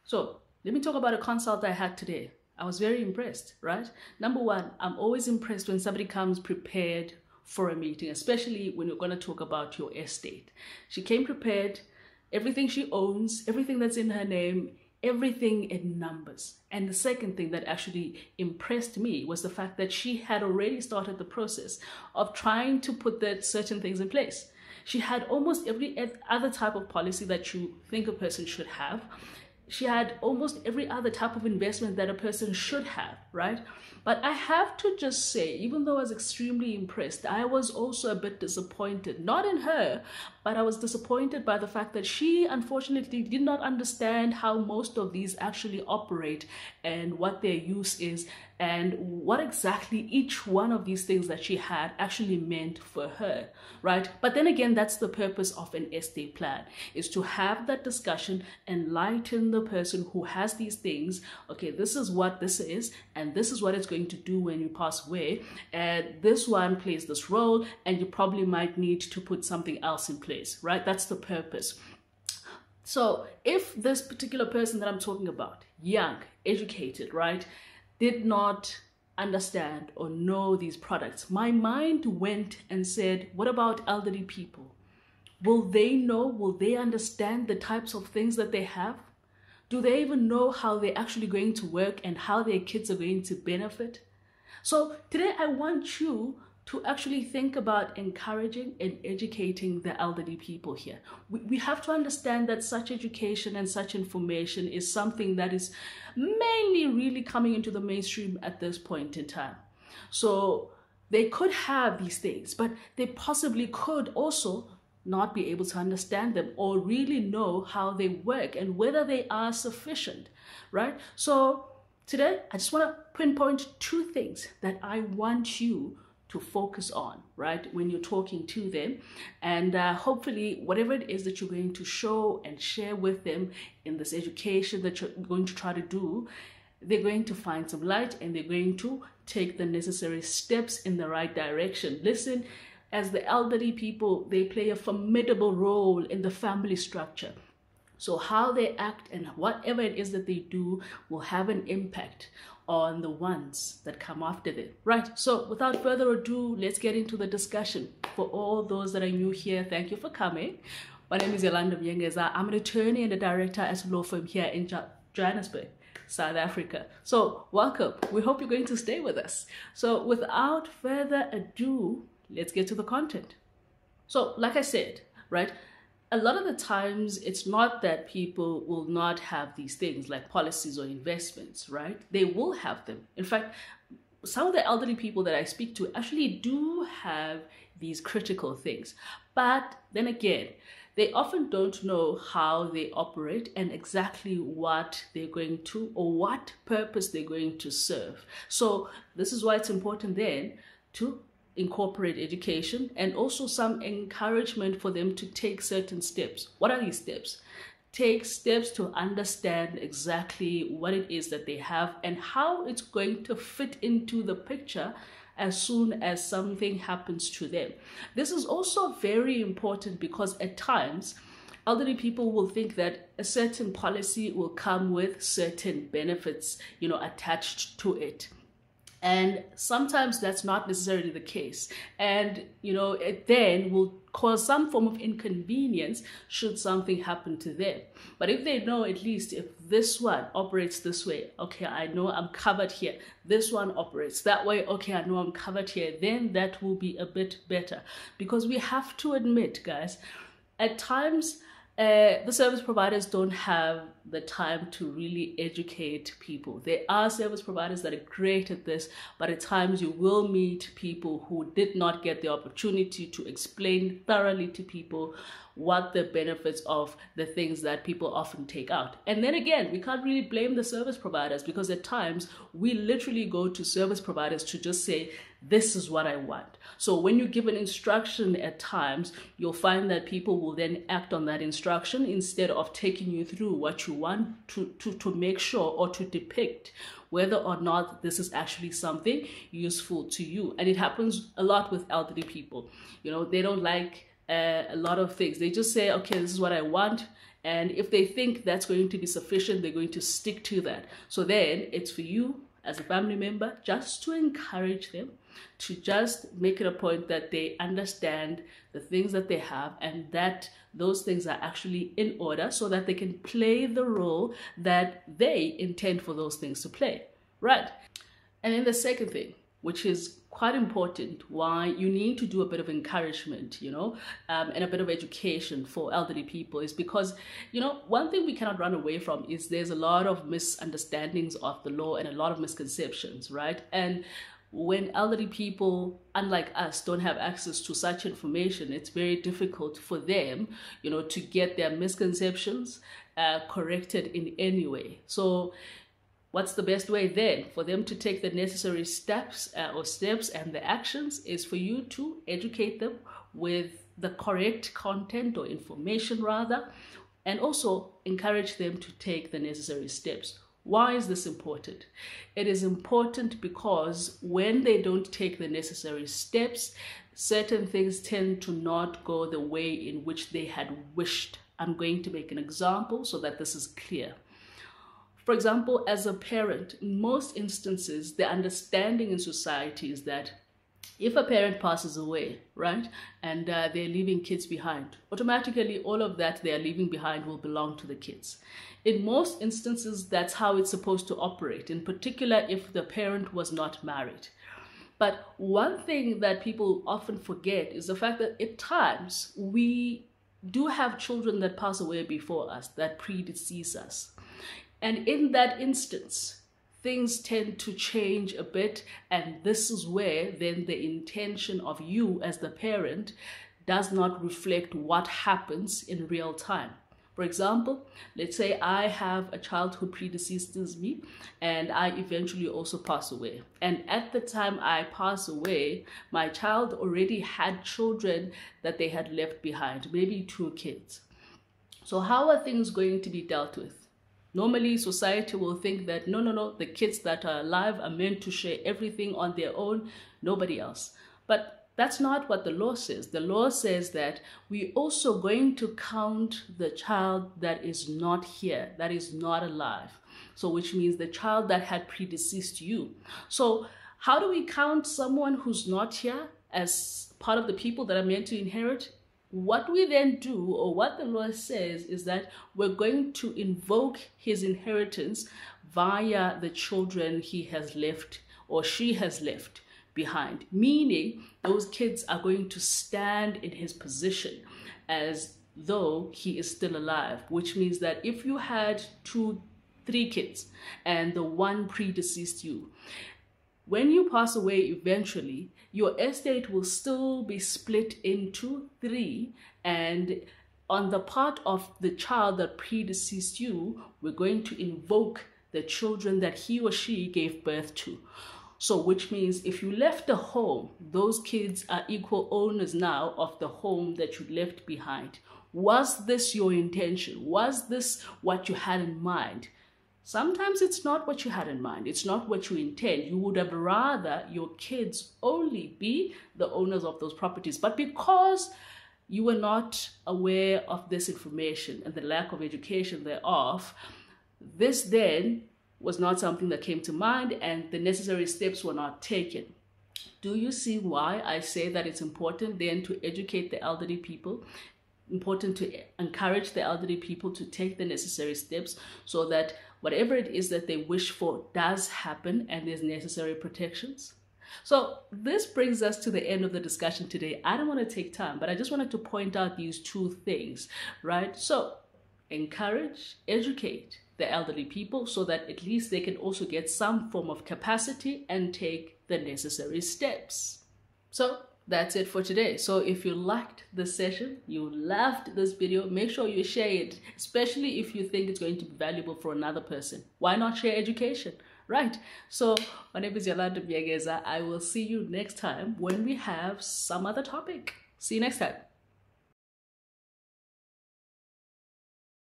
So let me talk about a consult I had today. I was very impressed, right? Number one, I'm always impressed when somebody comes prepared for a meeting, especially when you're going to talk about your estate. She came prepared, everything she owns, everything that's in her name, everything in numbers. And the second thing that actually impressed me was the fact that she had already started the process of trying to put that certain things in place. She had almost every other type of policy that you think a person should have. She had almost every other type of investment that a person should have, right? But I have to just say, even though I was extremely impressed, I was also a bit disappointed, not in her, but I was disappointed by the fact that she unfortunately did not understand how most of these actually operate and what their use is and what exactly each one of these things that she had actually meant for her, right? But then again, that's the purpose of an estate plan, is to have that discussion, enlighten the person who has these things. Okay, this is what this is, and this is what it's going to do when you pass away, and this one plays this role, and you probably might need to put something else in place, right? That's the purpose. So if this particular person that I'm talking about, young, educated, right, did not understand or know these products, my mind went and said, what about elderly people? Will they know? Will they understand the types of things that they have? Do they even know how they're actually going to work and how their kids are going to benefit? So today I want you to actually think about encouraging and educating the elderly people here. We have to understand that such education and such information is something that is mainly really coming into the mainstream at this point in time. So they could have these things, but they possibly could also not be able to understand them or really know how they work and whether they are sufficient, right? So today, I just want to pinpoint two things that I want you to focus on, right, when you're talking to them. And hopefully, whatever it is that you're going to show and share with them in this education that you're going to try to do, they're going to find some light and they're going to take the necessary steps in the right direction. Listen, as the elderly people, they play a formidable role in the family structure. So how they act and whatever it is that they do will have an impact on the ones that come after them. Right, so without further ado, let's get into the discussion. For all those that are new here, thank you for coming. My name is Yolanda Mjengeza. I'm an attorney and a director at a law firm here in Johannesburg, South Africa. So welcome. We hope you're going to stay with us. So without further ado, let's get to the content. So like I said, right, a lot of the times it's not that people will not have these things like policies or investments, right? They will have them. In fact, some of the elderly people that I speak to actually do have these critical things. But then again, they often don't know how they operate and exactly what they're going to or what purpose they're going to serve. So this is why it's important then to incorporate education and also some encouragement for them to take certain steps. What are these steps? Take steps to understand exactly what it is that they have and how it's going to fit into the picture as soon as something happens to them. This is also very important because at times, elderly people will think that a certain policy will come with certain benefits, attached to it. And sometimes that's not necessarily the case. And, it then will cause some form of inconvenience should something happen to them. But if they know at least if this one operates this way, okay, I know I'm covered here. This one operates that way, okay, I know I'm covered here. Then that will be a bit better. Because we have to admit, guys, at times, the service providers don't have the time to really educate people. There are service providers that are great at this, but at times you will meet people who did not get the opportunity to explain thoroughly to people what the benefits of the things that people often take out. And then again, we can't really blame the service providers because at times we literally go to service providers to just say, this is what I want. So when you give an instruction at times, you'll find that people will then act on that instruction instead of taking you through what you want to make sure or to depict whether or not this is actually something useful to you. And it happens a lot with elderly people. They don't like a lot of things. They just say, okay, this is what I want. And if they think that's going to be sufficient, they're going to stick to that. So then it's for you as a family member just to encourage them, to just make it a point that they understand the things that they have and that those things are actually in order so that they can play the role that they intend for those things to play, right? And then the second thing, which is quite important, why you need to do a bit of encouragement, and a bit of education for elderly people is because, one thing we cannot run away from is there's a lot of misunderstandings of the law and a lot of misconceptions, right? And when elderly people, unlike us, don't have access to such information, it's very difficult for them, to get their misconceptions corrected in any way. So what's the best way then for them to take the necessary steps and the actions is for you to educate them with the correct content or information rather, and also encourage them to take the necessary steps. Why is this important? It is important because when they don't take the necessary steps, certain things tend to not go the way in which they had wished. I'm going to make an example so that this is clear. For example, as a parent, in most instances, the understanding in society is that if a parent passes away, right, and they're leaving kids behind, automatically all of that they are leaving behind will belong to the kids. In most instances, that's how it's supposed to operate, in particular if the parent was not married. But one thing that people often forget is the fact that at times we do have children that pass away before us, that predecease us. And in that instance, things tend to change a bit, and this is where then the intention of you as the parent does not reflect what happens in real time. For example, let's say I have a child who predeceases me and I eventually also pass away. And at the time I pass away, my child already had children that they had left behind, maybe 2 kids. So how are things going to be dealt with? Normally, society will think that, no, the kids that are alive are meant to share everything on their own, nobody else. But that's not what the law says. The law says that we're also going to count the child that is not here, that is not alive. So which means the child that had predeceased you. So how do we count someone who's not here as part of the people that are meant to inherit? What we then do, or what the law says, is that we're going to invoke his inheritance via the children he has left or she has left behind, meaning those kids are going to stand in his position as though he is still alive, which means that if you had 2, 3 kids and the one predeceased you, when you pass away eventually, your estate will still be split into 3, and on the part of the child that predeceased you, we're going to invoke the children that he or she gave birth to. So which means if you left a home, those kids are equal owners now of the home that you left behind. Was this your intention? Was this what you had in mind? Sometimes it's not what you had in mind. It's not what you intend. You would have rather your kids only be the owners of those properties. But because you were not aware of this information and the lack of education thereof, this then was not something that came to mind and the necessary steps were not taken. Do you see why I say that it's important then to educate the elderly people? Important to encourage the elderly people to take the necessary steps so that whatever it is that they wish for does happen and there's necessary protections. So this brings us to the end of the discussion today. I don't want to take time, but I just wanted to point out these 2 things, right? So encourage, educate the elderly people so that at least they can also get some form of capacity and take the necessary steps. So that's it for today. So if you liked this session, you loved this video, make sure you share it, especially if you think it's going to be valuable for another person. Why not share education, right? So my name is Yolanda Biageza. I will see you next time when we have some other topic. See you next time.